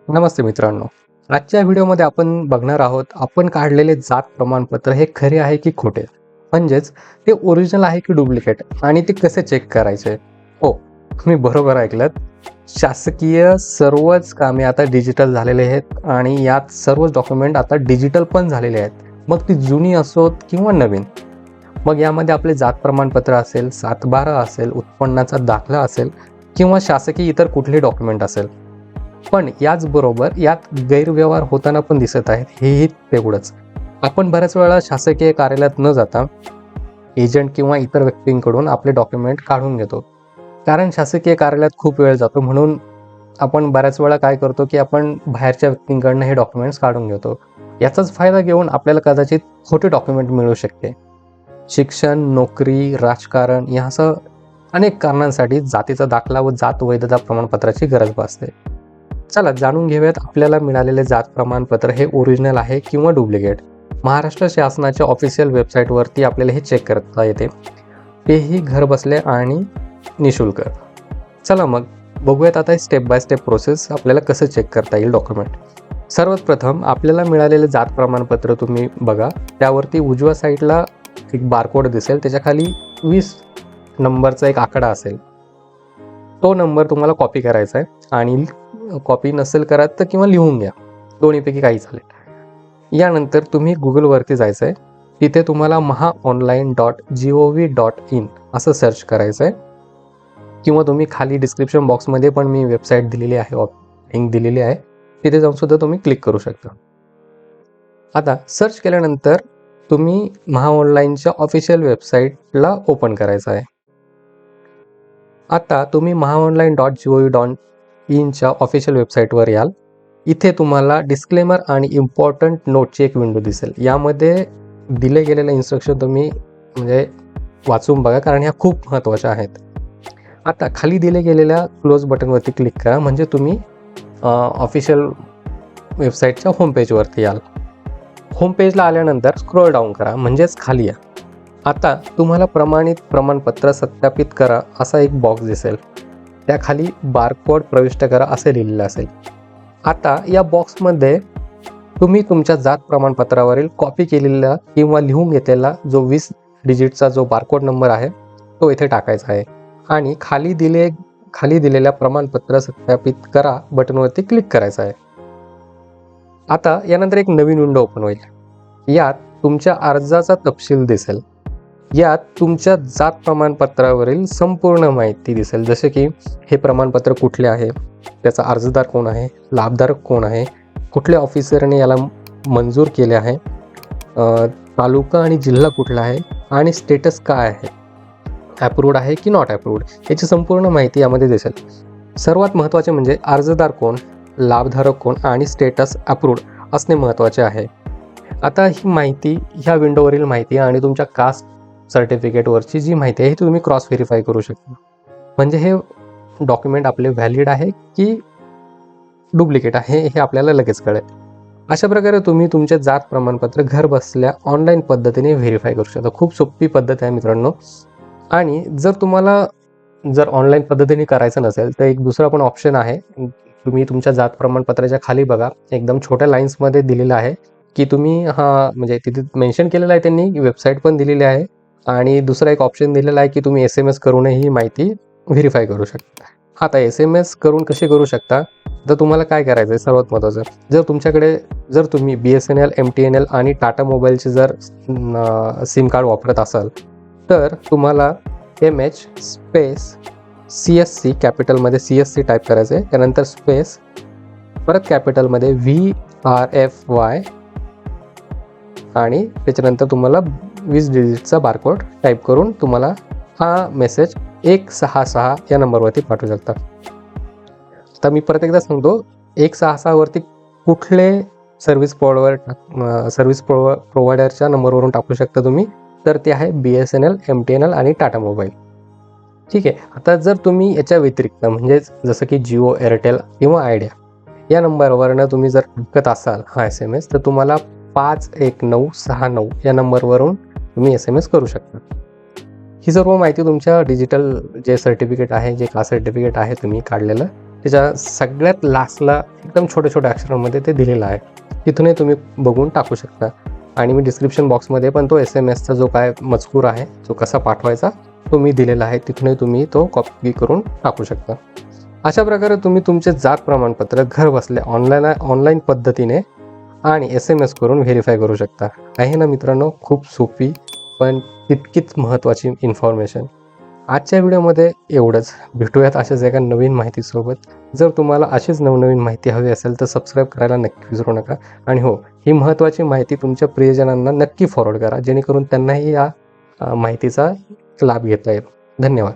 नमस्ते मित्रांनो. आजच्या व्हिडिओमध्ये आपण बघणार आहोत आपण काढलेले जात प्रमाणपत्र हे खरे आहे की खोटे, म्हणजेच ते ओरिजिनल आहे की डुप्लिकेट आणि ते कसे चेक करायचे. हो, तुम्ही बरोबर ऐकलत. शासकीय सर्वच कामे आता डिजिटल झालेले आहेत आणि यात सर्वच डॉक्युमेंट आता डिजिटल पण झालेले आहेत, मग ती जुनी असोत किंवा नवीन. मग यामध्ये आपले जात प्रमाणपत्र असेल, 7/12 असेल, उत्पन्नाचा दाखला असेल किंवा शासकीय इतर कुठले डॉक्युमेंट असेल. पण याचबरोबर यात गैरव्यवहार होताना पण दिसत आहेत, हेही तेवढंच. आपण बऱ्याच वेळा शासकीय कार्यालयात न जाता एजंट किंवा इतर व्यक्तींकडून आपले डॉक्युमेंट काढून घेतो. कारण शासकीय कार्यालयात खूप वेळ जातो, म्हणून आपण बऱ्याच वेळा काय करतो की आपण बाहेरच्या व्यक्तींकडनं हे डॉक्युमेंट्स काढून घेतो. याचाच फायदा घेऊन आपल्याला कदाचित खोटे डॉक्युमेंट मिळू शकते. शिक्षण, नोकरी, राजकारण यासह अनेक कारणांसाठी जातीचा दाखला व जात वैधता प्रमाणपत्राची गरज भासते. चला जाणून घेऊयात आपल्याला मिळालेले जात प्रमाणपत्र हे ओरिजिनल आहे किंवा डुप्लिकेट. महाराष्ट्र शासनाच्या ऑफिशियल वेबसाईटवरती आपल्याला हे चेक करता येते, तेही घर बसल्या आणि निशुल्क. चला मग बघूयात आता स्टेप बाय स्टेप प्रोसेस आपल्याला कसं चेक करता येईल डॉक्युमेंट. सर्वात प्रथम आपल्याला मिळालेले जात प्रमाणपत्र तुम्ही बघा, त्यावरती उजव्या साईडला एक बारकोड दिसेल, त्याच्या खाली 20 नंबरचा एक आकडा असेल. तो नंबर तुम्हाला कॉपी करायचा आहे आणि कॉपी नसेल करत तर किंवा लिहून घ्या, दोन्हीपैकी काही चालेल. यानंतर तुम्ही गुगलवरती जायचं आहे. तिथे तुम्हाला mahaonline.gov.in असं सर्च करायचं आहे, किंवा तुम्ही खाली डिस्क्रिप्शन बॉक्समध्ये पण मी वेबसाईट दिलेली आहे, लिंक दिलेली आहे, तिथे जाऊन सुद्धा तुम्ही क्लिक करू शकता. आता सर्च केल्यानंतर तुम्ही महाऑनलाईनच्या ऑफिशियल वेबसाईटला ओपन करायचं आहे. आता तुम्ही mahaonline.gov.inच्या ऑफिशियल वेबसाईटवर याल. इथे तुम्हाला डिस्क्लेमर आणि इम्पॉर्टंट नोटची एक विंडो दिसेल. यामध्ये दिले गेलेले इन्स्ट्रक्शन तुम्ही म्हणजे वाचून बघा, कारण ह्या खूप महत्त्वाच्या आहेत. आता खाली दिले गेलेल्या क्लोज बटनवरती क्लिक करा, म्हणजे तुम्ही ऑफिशियल वेबसाईटच्या होमपेजवरती याल. होमपेजला आल्यानंतर स्क्रोल डाऊन करा, म्हणजेच खाली या. आता तुम्हाला प्रमाणित प्रमाणपत्र सत्यापित करा असा एक बॉक्स दिसेल, त्याखाली बारकोड प्रविष्ट करा असे लिहिलेलं असेल. आता या बॉक्समध्ये तुम्ही तुमच्या जात प्रमाणपत्रावरील कॉपी केलेला किंवा लिहून घेतलेला जो 20 डिजिटचा जो बारकोड नंबर आहे तो इथे टाकायचा आहे आणि खाली दिलेल्या प्रमाणपत्र सत्यापित करा बटनवरती क्लिक करायचं आहे. आता यानंतर एक नवीन विंडो ओपन होईल. यात तुमच्या अर्जाचा तपशील दिसेल. यात तुमच्या जात प्रमाणपत्रावरील संपूर्ण माहिती दिसेल, जसे की हे प्रमाणपत्र कुठले आहे, त्याचा अर्जदार कोण आहे, लाभधारक कोण आहे, कुठल्या ऑफिसरने याला मंजूर केले आहे, तालुका आणि जिल्हा कुठला आहे आणि स्टेटस काय आहे, ॲप्रूव्ड आहे की नॉट ॲप्रूव्ड, याची संपूर्ण माहिती यामध्ये दिसेल. सर्वात महत्त्वाचे म्हणजे अर्जदार कोण, लाभधारक कोण आणि स्टेटस ॲप्रूव्ड असणे महत्त्वाचे आहे. आता ही माहिती, ह्या विंडोवरील माहिती आणि तुमच्या कास्ट सर्टिफिकेटवरची जी माहिती आहे ही तुम्ही क्रॉस व्हेरीफाय करू शकता, म्हणजे हे डॉक्युमेंट आपले व्हॅलिड आहे की डुप्लिकेट आहे हे आपल्याला लगेच कळेल. अशा प्रकारे तुम्ही तुमचे जात प्रमाणपत्र घर बसल्या ऑनलाईन पद्धतीने व्हेरीफाय करू शकता. खूप सोपी पद्धत आहे मित्रांनो. आणि जर तुम्हाला ऑनलाईन पद्धतीने करायचं नसेल तर एक दुसरा पण ऑप्शन आहे. तुम्ही तुमच्या जात प्रमाणपत्राच्या खाली बघा, एकदम छोट्या लाईन्समध्ये दिलेलं आहे की तुम्ही म्हणजे तिथे मेन्शन केलेलं आहे, त्यांनी वेबसाईट पण दिलेली आहे आणि दुसरा एक ऑप्शन दिलेला आहे की तुम्ही SMS करूनही ही माहिती व्हेरीफाय करू शकता. आता SMS करून कसे करू शकता, तर तुम्हाला काय करायचं आहे सर्वात महत्त्वाचं, जर तुम्ही BSNL, MTNL आणि टाटा मोबाईलचे जर सिम कार्ड वापरत असाल तर तुम्हाला MH स्पेस CSC कॅपिटलमध्ये CSC टाईप करायचं आहे, त्यानंतर स्पेस परत कॅपिटलमध्ये VRFY आणि त्याच्यानंतर तुम्हाला 20 डिजिटचा बारकोड टाईप करून तुम्हाला हा मेसेज 166 या नंबरवरती पाठवू शकता. तर मी परत एकदा सांगतो, 166 वरती कुठले सर्व्हिस प्रोव्हायडरच्या नंबरवरून टाकू शकता तुम्ही, तर ते आहे BSNL, MTNL आणि टाटा मोबाईल. ठीक आहे. आता जर तुम्ही याच्या व्यतिरिक्त म्हणजे जसं की जिओ, एअरटेल किंवा आयडिया या नंबरवरनं तुम्ही जर टाकत असाल हा SMS, तर तुम्हाला 51969 या नंबरवरून तुम्ही SMS करू शकता. ही सर्व माहिती तुमच्या डिजिटल जे सर्टिफिकेट आहे, जे कास्ट सर्टिफिकेट आहे तुम्ही काढलेलं, त्याच्या सगळ्यात लास्टला एकदम छोट्या छोट्या अक्षरांमध्ये ते दिलेलं आहे. तिथूनही तुम्ही बघून टाकू शकता. आणि मी डिस्क्रिप्शन बॉक्समध्ये पण तो SMS चा जो काय मजकूर आहे, जो कसा पाठवायचा तो मी दिलेला आहे. तिथूनही तुम्ही तो कॉपी करून टाकू शकता. अशा प्रकारे तुम्ही तुमचे जात प्रमाणपत्र घर बसल्या ऑनलाईन पद्धतीने आणि SMS करून व्हेरीफाय करू शकता. आहे ना मित्रांनो, खूप सोपी पण तितकीच महत्त्वाची इन्फॉर्मेशन. आजच्या व्हिडिओमध्ये एवढंच. भेटूयात अशाच एका नवीन माहितीसोबत. जर तुम्हाला अशीच नवनवीन माहिती हवी असेल तर सबस्क्राईब करायला नक्की विसरू नका. आणि हो, ही महत्त्वाची माहिती तुमच्या प्रियजनांना नक्की फॉरवर्ड करा, जेणेकरून त्यांनाही या माहितीचा लाभ घेता येईल. धन्यवाद.